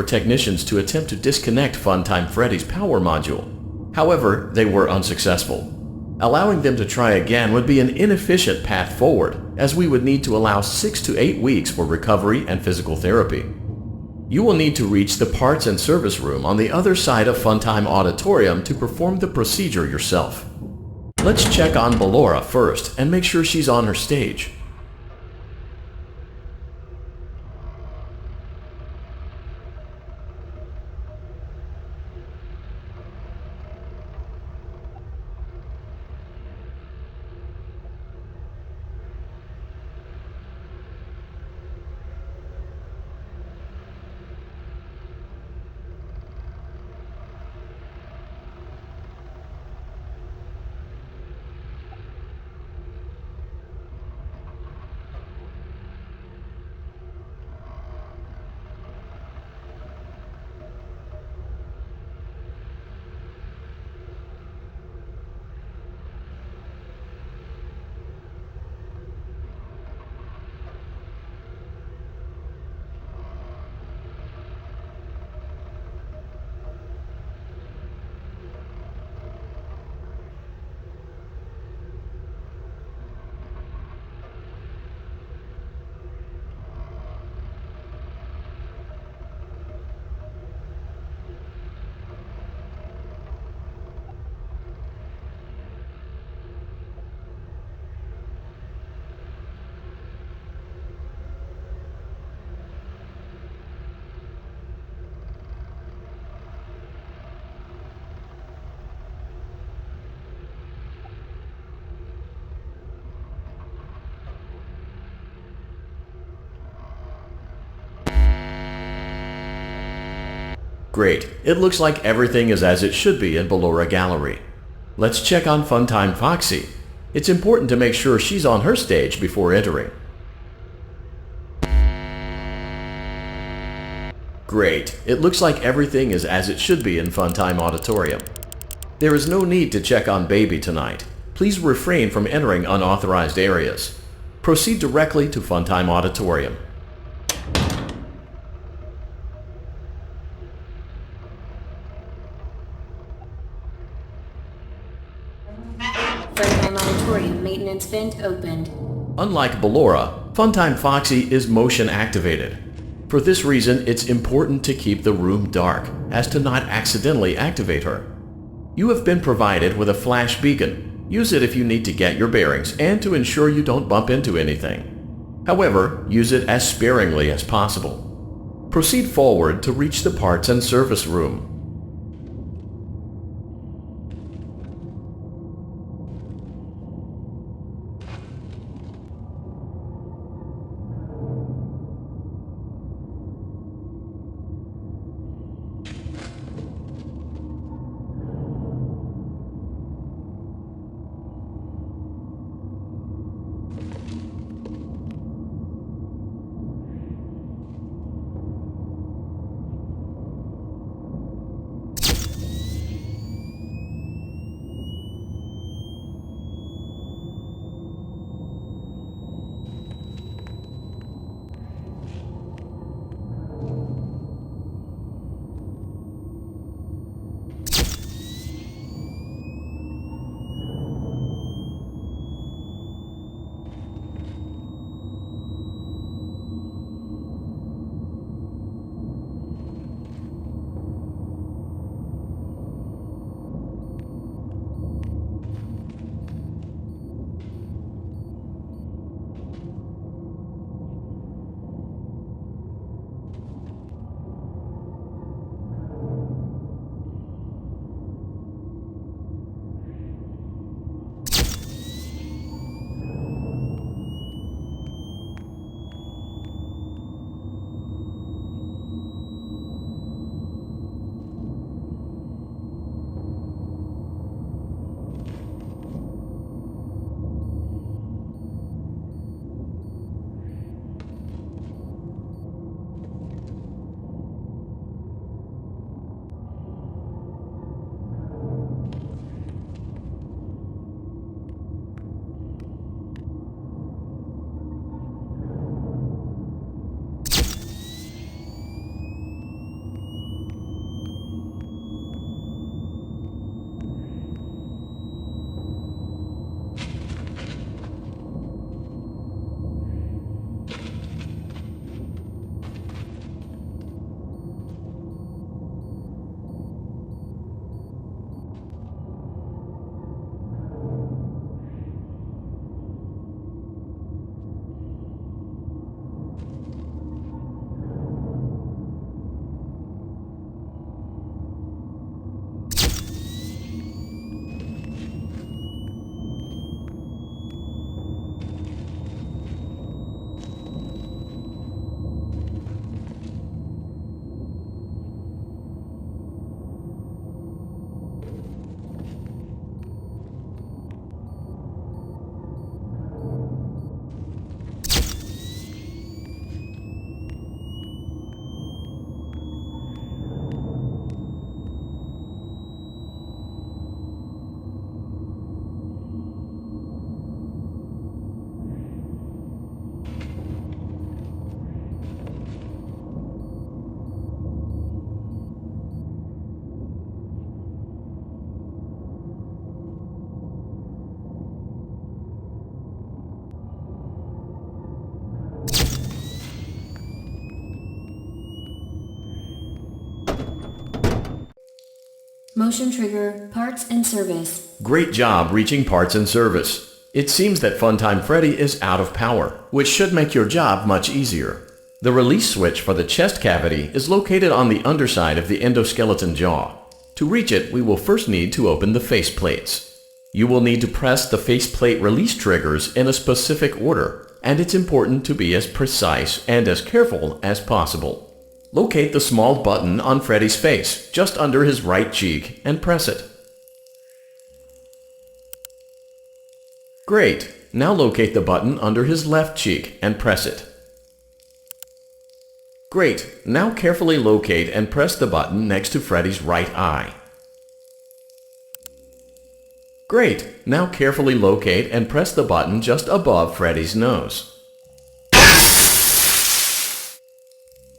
for technicians to attempt to disconnect Funtime Freddy's power module. However, they were unsuccessful. Allowing them to try again would be an inefficient path forward, as we would need to allow 6 to 8 weeks for recovery and physical therapy. You will need to reach the parts and service room on the other side of Funtime Auditorium to perform the procedure yourself. Let's check on Ballora first and make sure she's on her stage. Great, it looks like everything is as it should be in Ballora Gallery. Let's check on Funtime Foxy. It's important to make sure she's on her stage before entering. Great, it looks like everything is as it should be in Funtime Auditorium. There is no need to check on Baby tonight. Please refrain from entering unauthorized areas. Proceed directly to Funtime Auditorium. Funtime Auditorium maintenance vent opened. Unlike Ballora, Funtime Foxy is motion activated. For this reason, it's important to keep the room dark, as to not accidentally activate her. You have been provided with a flash beacon. Use it if you need to get your bearings and to ensure you don't bump into anything. However, use it as sparingly as possible. Proceed forward to reach the parts and service room. Motion trigger, parts and service. Great job reaching parts and service. It seems that Funtime Freddy is out of power, which should make your job much easier. The release switch for the chest cavity is located on the underside of the endoskeleton jaw. To reach it, we will first need to open the face plates. You will need to press the faceplate release triggers in a specific order, and it's important to be as precise and as careful as possible. Locate the small button on Freddy's face, just under his right cheek, and press it. Great! Now locate the button under his left cheek and press it. Great! Now carefully locate and press the button next to Freddy's right eye. Great! Now carefully locate and press the button just above Freddy's nose.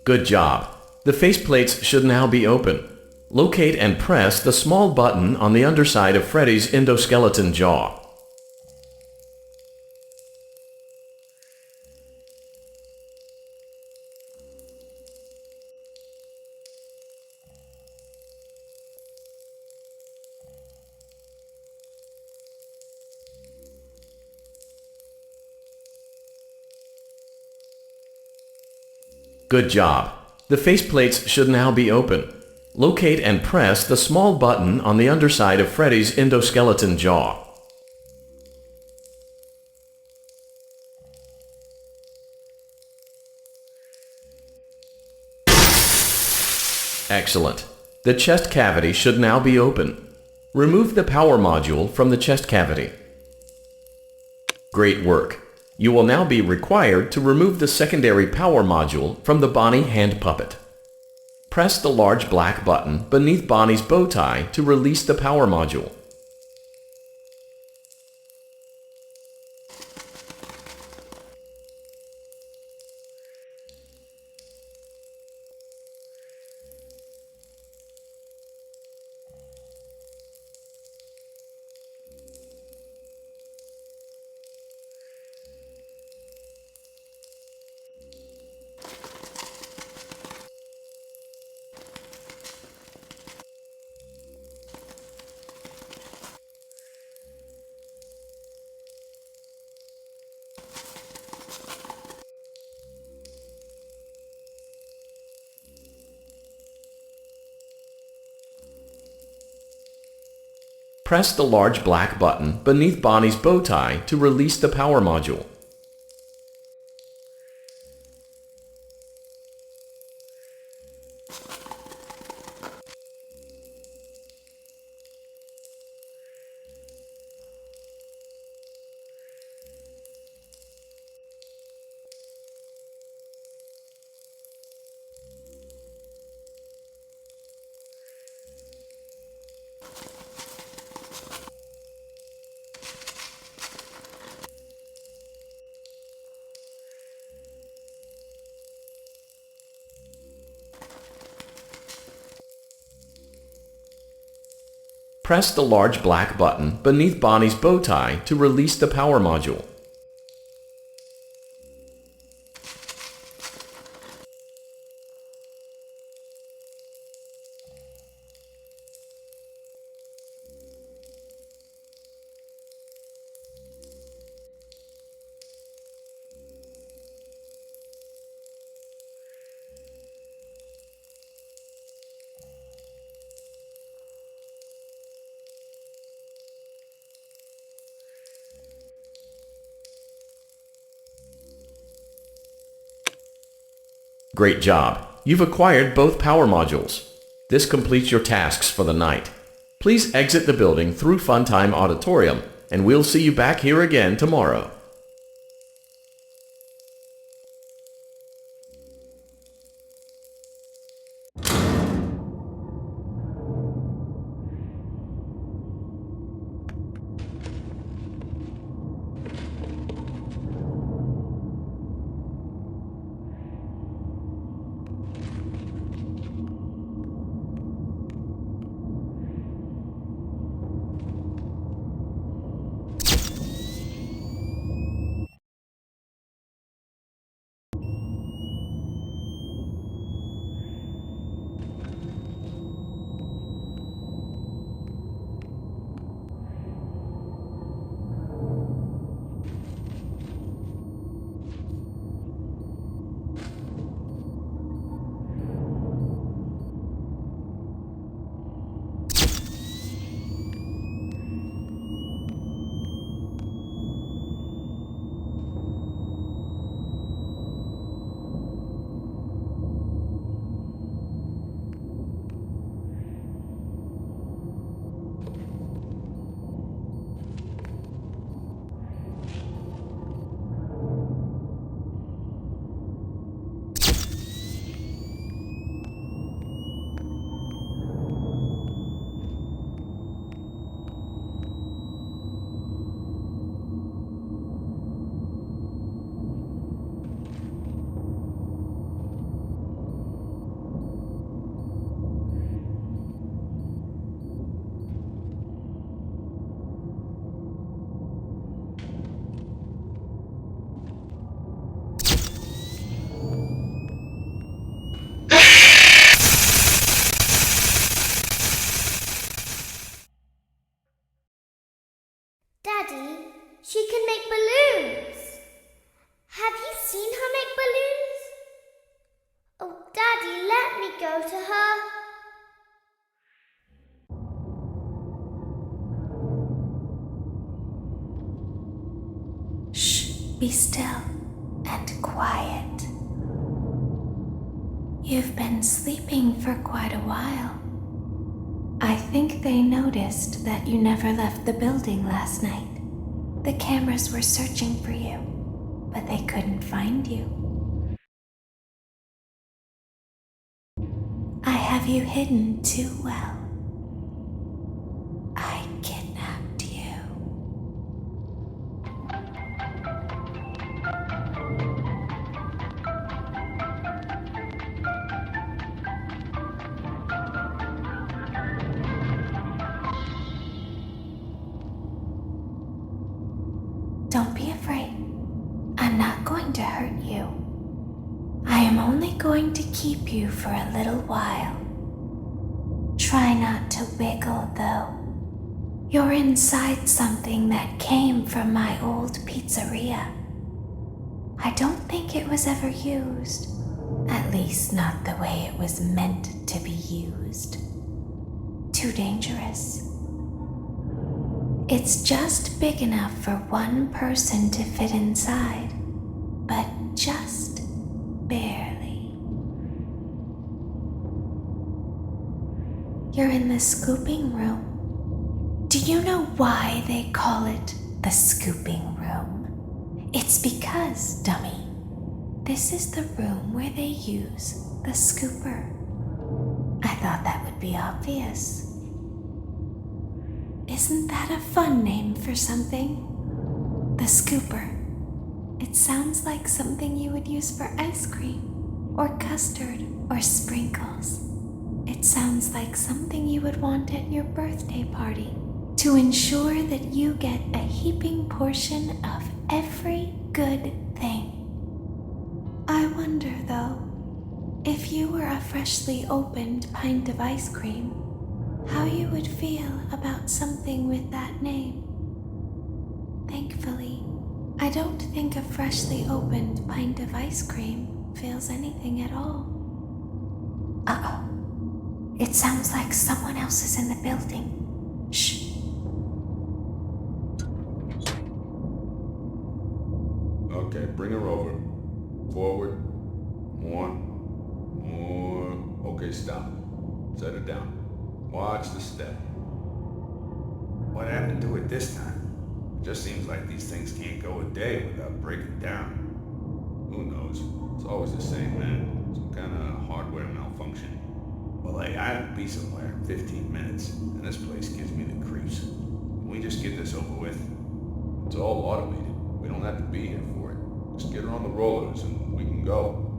Good job! The faceplates should now be open. Locate and press the small button on the underside of Freddy's endoskeleton jaw. Good job! The faceplates should now be open. Locate and press the small button on the underside of Freddy's endoskeleton jaw. Excellent! The chest cavity should now be open. Remove the power module from the chest cavity. Great work! You will now be required to remove the secondary power module from the Bonnie hand puppet. Press the large black button beneath Bonnie's bow tie to release the power module. Press the large black button beneath Bonnie's bow tie to release the power module. Press the large black button beneath Bonnie's bow tie to release the power module. Great job! You've acquired both power modules. This completes your tasks for the night. Please exit the building through Funtime Auditorium, and we'll see you back here again tomorrow. be still and quiet. You've been sleeping for quite a while. I think they noticed that you never left the building last night. The cameras were searching for you, but they couldn't find you. I have you hidden too well. I kidnapped you. Don't be afraid. I'm not going to hurt you. I am only going to keep you for a little while. Try not to wiggle, though. You're inside something that came from my old pizzeria. I don't think it was ever used. At least not the way it was meant to be used. Too dangerous. It's just big enough for one person to fit inside, but just barely. You're in the scooping room. Do you know why they call it the scooping room? It's because, dummy, this is the room where they use the scooper. I thought that would be obvious. Isn't that a fun name for something? The scooper. It sounds like something you would use for ice cream, or custard, or sprinkles. It sounds like something you would want at your birthday party to ensure that you get a heaping portion of every good thing. I wonder, though, if you were a freshly opened pint of ice cream, how you would feel about something with that name. Thankfully, I don't think a freshly opened pint of ice cream feels anything at all. Uh-oh. It sounds like someone else is in the building. Shh. Okay, bring her over. Forward. More. Okay, stop. Set her down. Watch the step. What happened to it this time? It just seems like these things can't go a day without breaking down. Who knows? It's always the same, man. Some kind of hardware malfunction. Well, hey, I have to be somewhere in 15 minutes, and this place gives me the creeps. Can we just get this over with? It's all automated. We don't have to be here for it. Just get her on the rollers and we can go.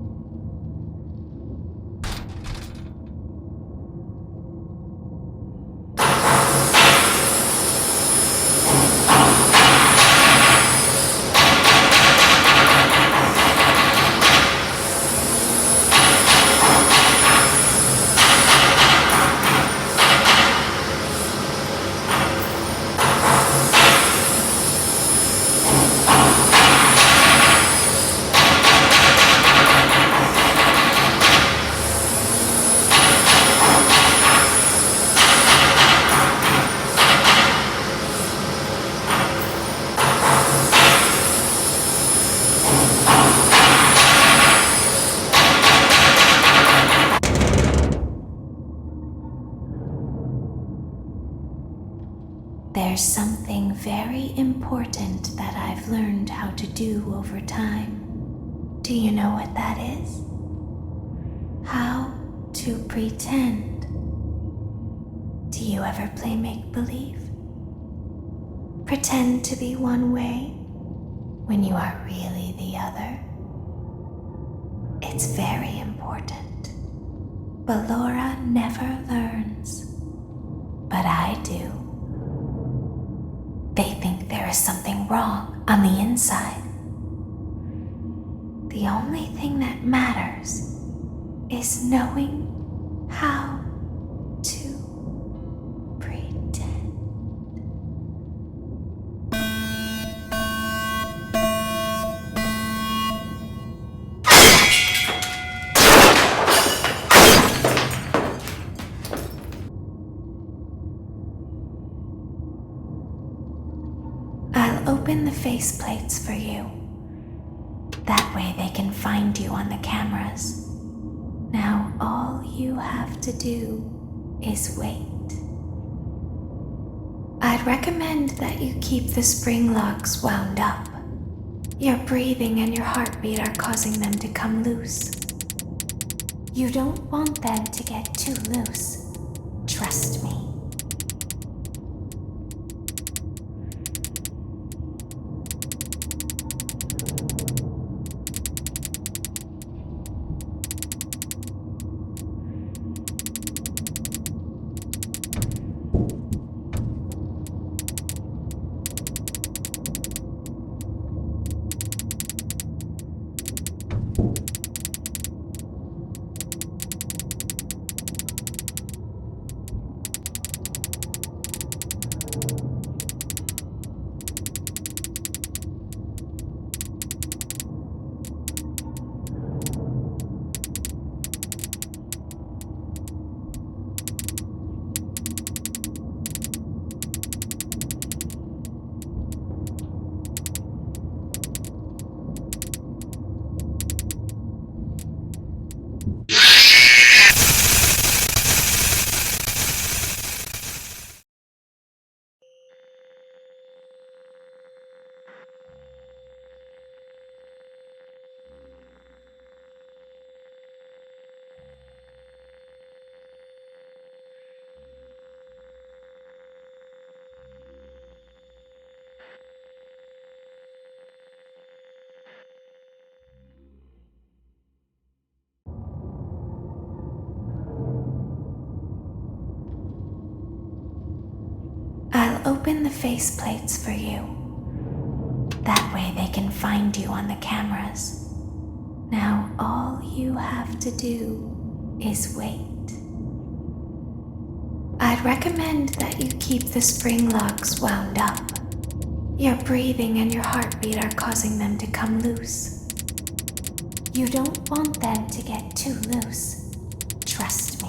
There's something very important that I've learned how to do over time. Do you know what that is? How to pretend. Do you ever play make-believe? Pretend to be one way when you are really the other. It's very important. But Laura never learns. But I do. They think there is something wrong on the inside. The only thing that matters is knowing how to pretend. I'll open the faceplates for you. That way they can find you on the cameras. Now all you have to do is wait. I'd recommend that you keep the spring locks wound up. Your breathing and your heartbeat are causing them to come loose. You don't want them to get too loose. Trust me. I'll open the faceplates for you. That way they can find you on the cameras. Now all you have to do is wait. I'd recommend that you keep the spring locks wound up. Your breathing and your heartbeat are causing them to come loose. You don't want them to get too loose. Trust me.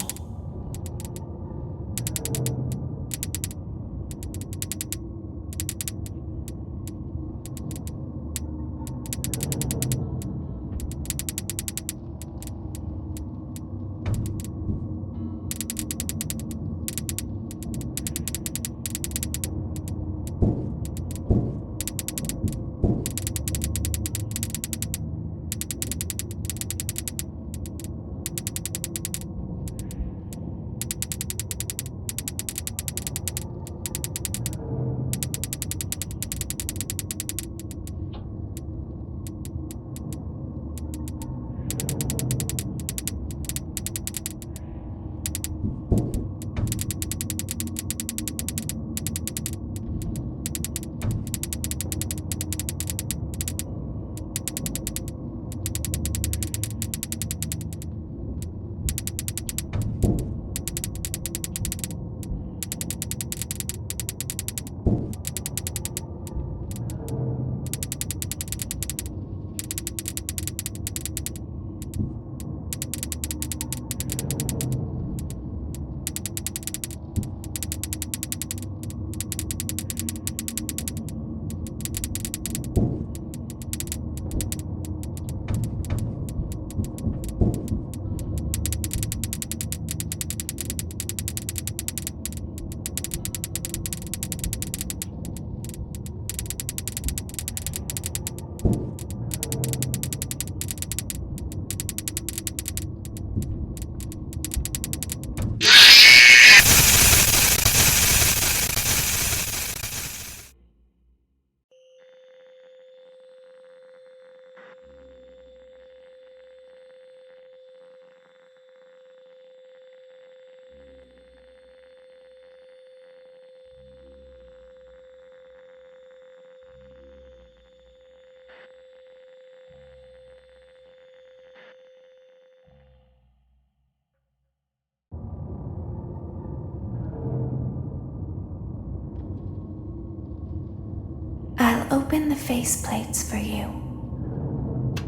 I'll open the faceplates for you.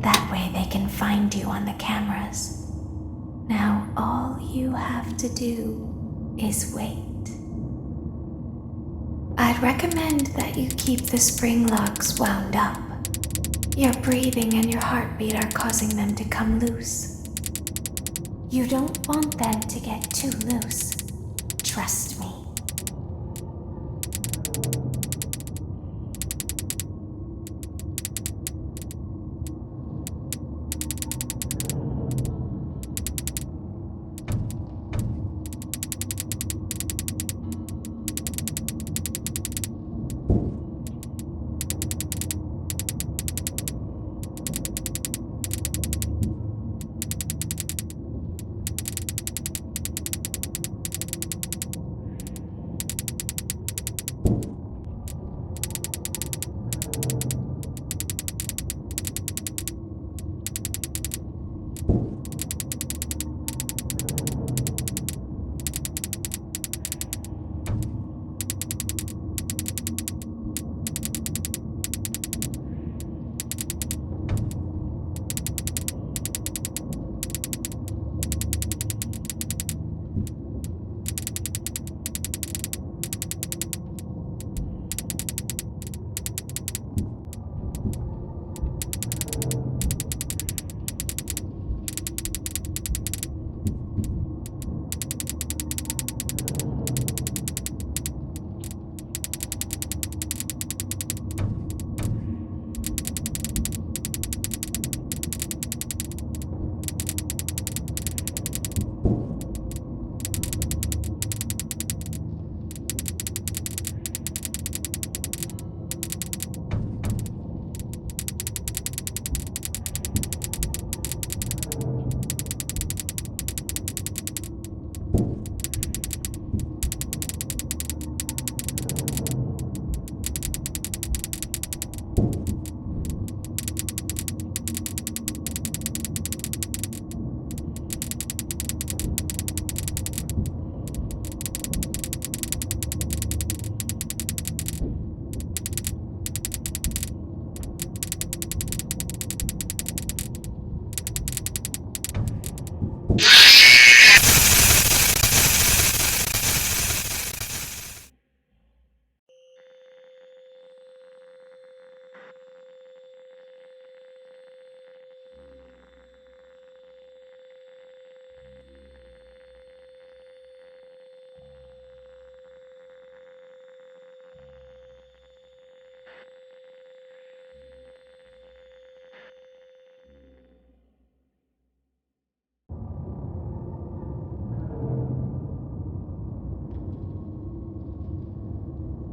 That way they can find you on the cameras. Now all you have to do is wait. I'd recommend that you keep the spring locks wound up. Your breathing and your heartbeat are causing them to come loose. You don't want them to get too loose. Trust me.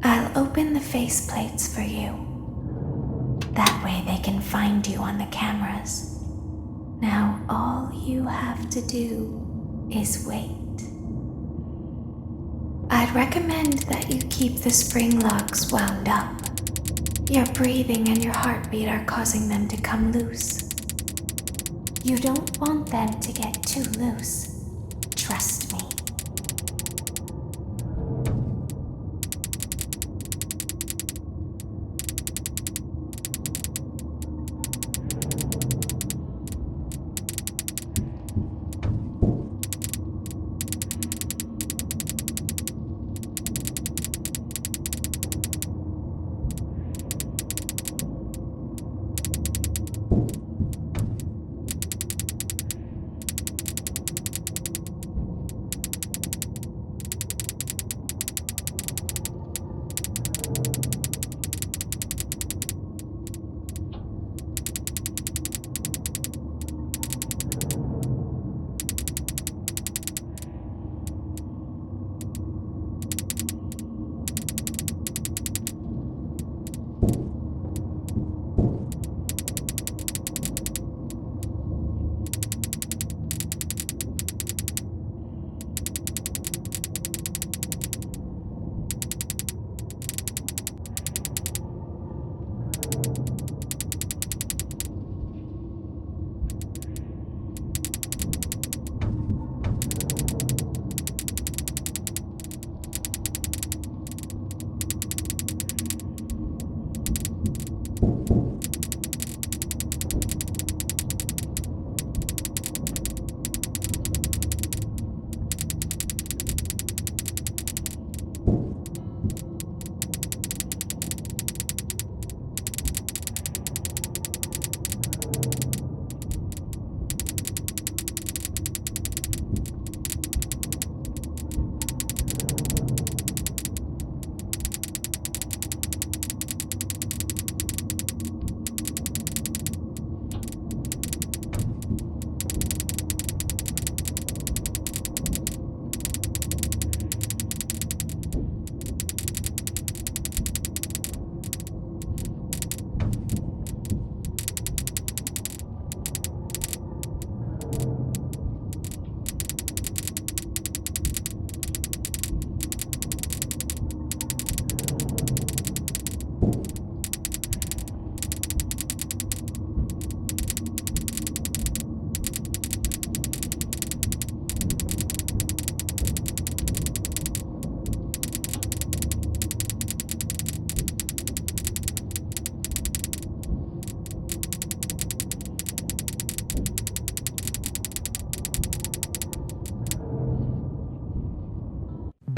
I'll open the faceplates for you. That way they can find you on the cameras. Now all you have to do is wait. I'd recommend that you keep the spring locks wound up. Your breathing and your heartbeat are causing them to come loose. You don't want them to get too loose. Trust me.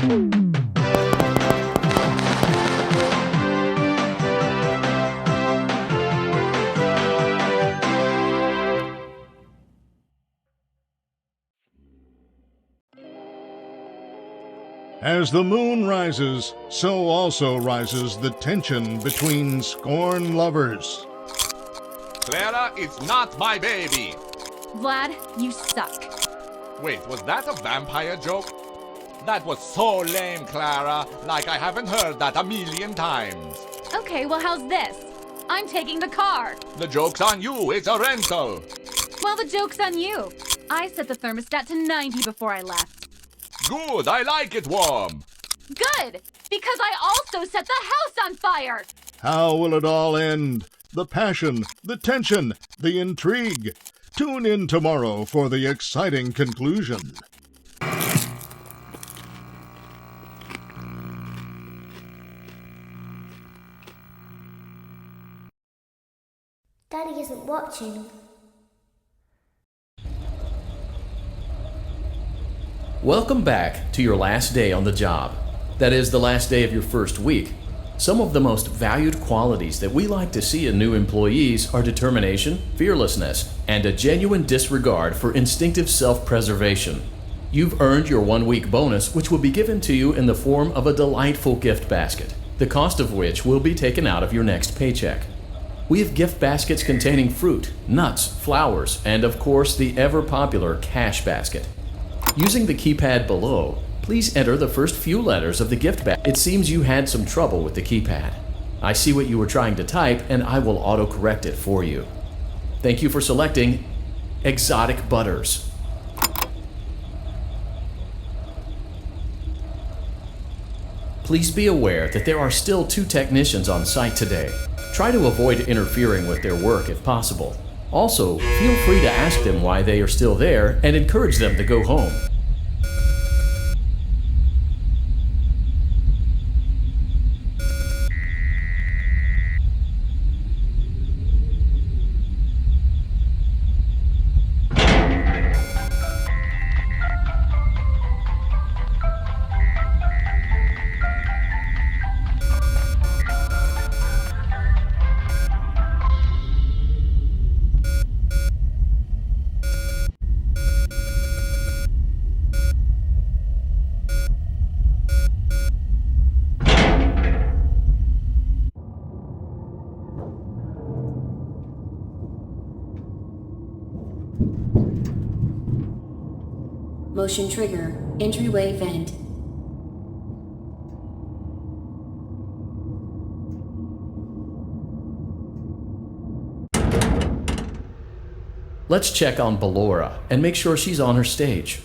As the moon rises, so also rises the tension between scorned lovers. Clara, it's not my baby! Vlad, you suck. Wait, was that a vampire joke? That was so lame, Clara. Like I haven't heard that a million times. Okay, well, how's this? I'm taking the car. The joke's on you. It's a rental. Well, the joke's on you. I set the thermostat to 90 before I left. Good. I like it warm. Good, because I also set the house on fire. How will it all end? The passion, the tension, the intrigue. Tune in tomorrow for the exciting conclusion. Daddy isn't watching. Welcome back to your last day on the job. That is, the last day of your first week. Some of the most valued qualities that we like to see in new employees are determination, fearlessness, and a genuine disregard for instinctive self-preservation. You've earned your 1-week bonus, which will be given to you in the form of a delightful gift basket, the cost of which will be taken out of your next paycheck. We have gift baskets containing fruit, nuts, flowers, and of course the ever-popular cash basket. Using the keypad below, please enter the first few letters of the gift bag. It seems you had some trouble with the keypad. I see what you were trying to type and I will auto-correct it for you. Thank you for selecting Exotic Butters. Please be aware that there are still 2 technicians on site today. Try to avoid interfering with their work if possible. Also, feel free to ask them why they are still there and encourage them to go home. Motion trigger. Entryway vent. Let's check on Ballora and make sure she's on her stage.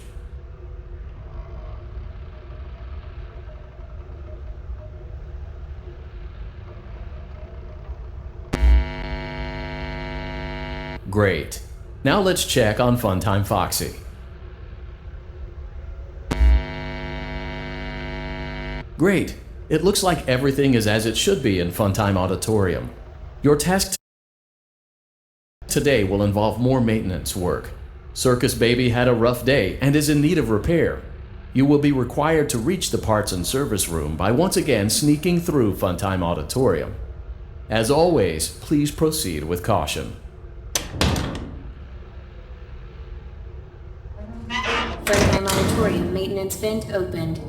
Great. Now let's check on Funtime Foxy. Great. It looks like everything is as it should be in Funtime Auditorium. Your task today will involve more maintenance work. Circus Baby had a rough day and is in need of repair. You will be required to reach the parts and service room by once again sneaking through Funtime Auditorium. As always, please proceed with caution. Funtime Auditorium maintenance vent opened.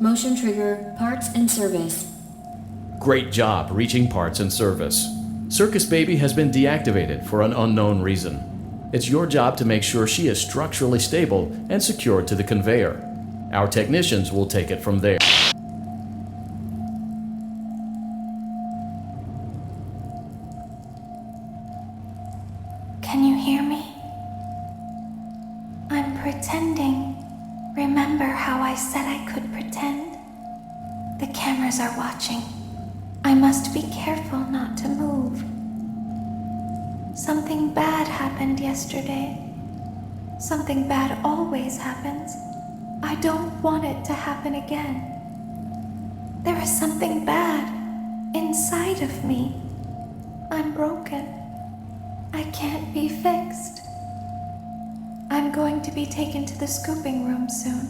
Motion trigger, parts and service. Great job reaching parts and service. Circus Baby has been deactivated for an unknown reason. It's your job to make sure she is structurally stable and secured to the conveyor. Our technicians will take it from there. Can you hear me? I'm pretending. Remember how I said I could pretend? The cameras are watching. I must be careful not to move. Something bad happened yesterday. Something bad always happens. I don't want it to happen again. There is something bad inside of me. I'm broken. I can't be fixed. I'm going to be taken to the scooping room soon,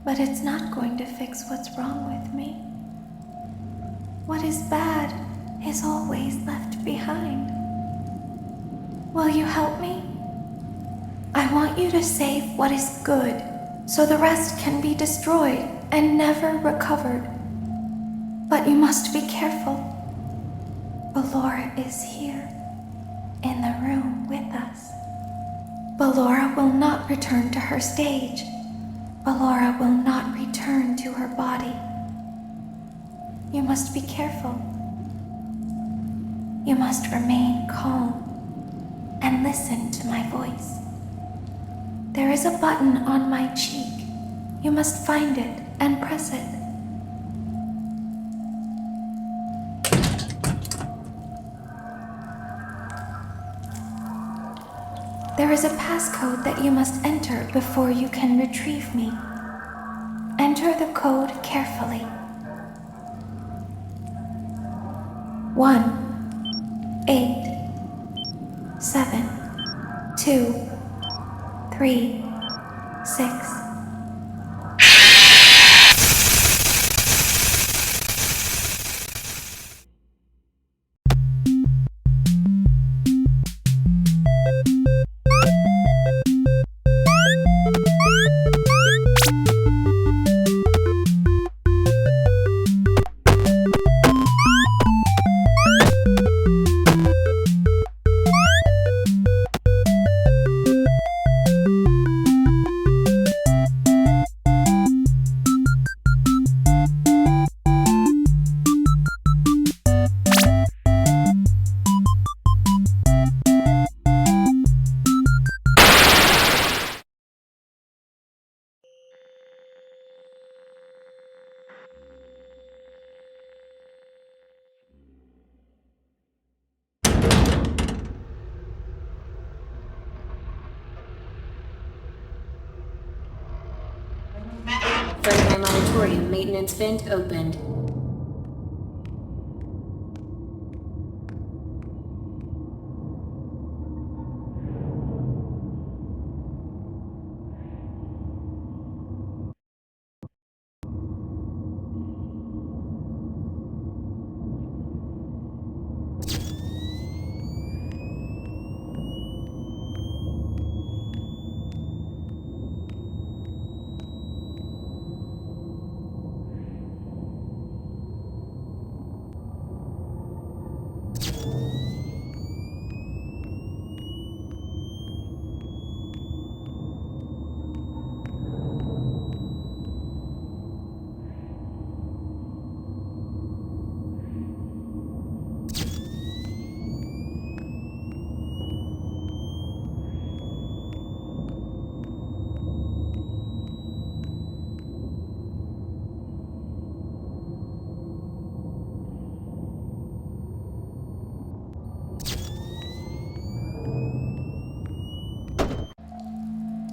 but it's not going to fix what's wrong with me. What is bad is always left behind. Will you help me? I want you to save what is good, so the rest can be destroyed and never recovered. But you must be careful. Ballora is here, in the room with us. Ballora will not return to her stage. Ballora will not return to her body. You must be careful. You must remain calm and listen to my voice. There is a button on my cheek. You must find it and press it. There is a passcode that you must enter before you can retrieve me. Enter the code carefully. 1, 8, 7, 2, 3, 6. Freddy Auditorium maintenance vent opened.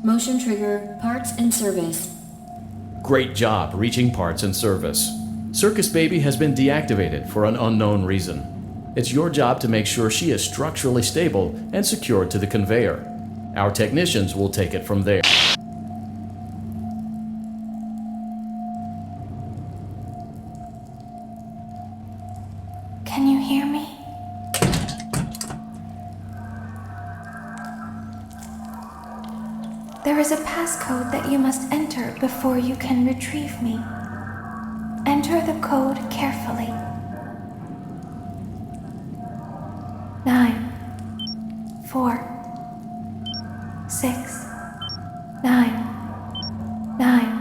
Motion trigger, parts and service. Great job reaching parts and service. Circus Baby has been deactivated for an unknown reason. It's your job to make sure she is structurally stable and secured to the conveyor. Our technicians will take it from there. Can you hear me? There is a passcode that you must enter before you can retrieve me. Enter the code carefully. 9, 4, 6, 9, 9.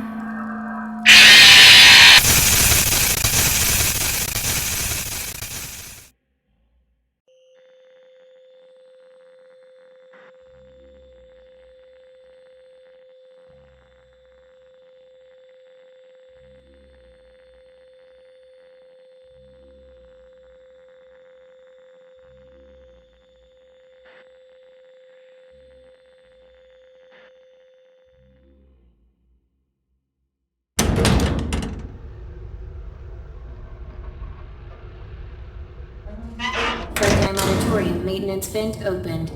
Freddy Auditorium maintenance vent opened.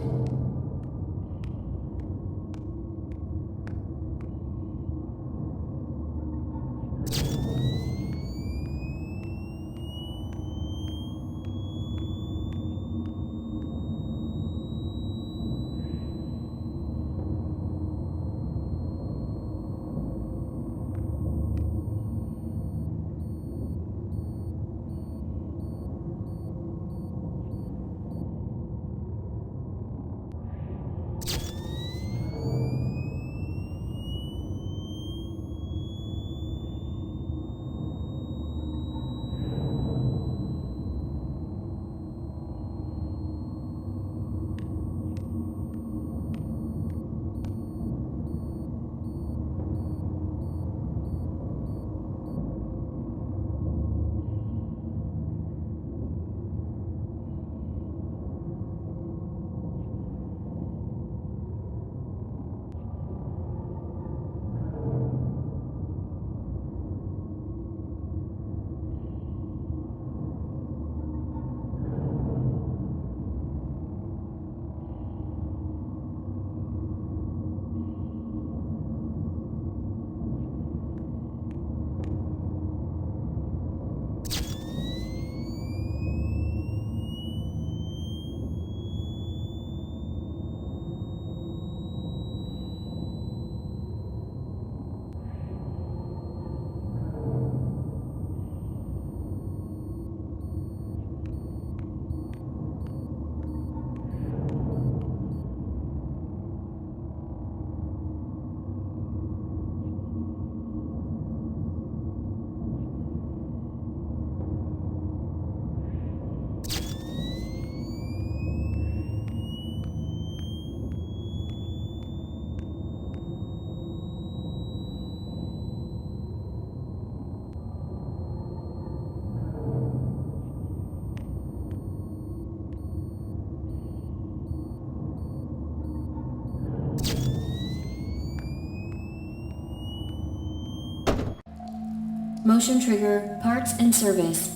Motion trigger, parts and service.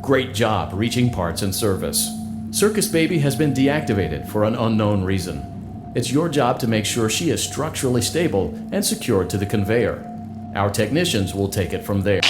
Great job reaching parts and service. Circus Baby has been deactivated for an unknown reason. It's your job to make sure she is structurally stable and secured to the conveyor. Our technicians will take it from there.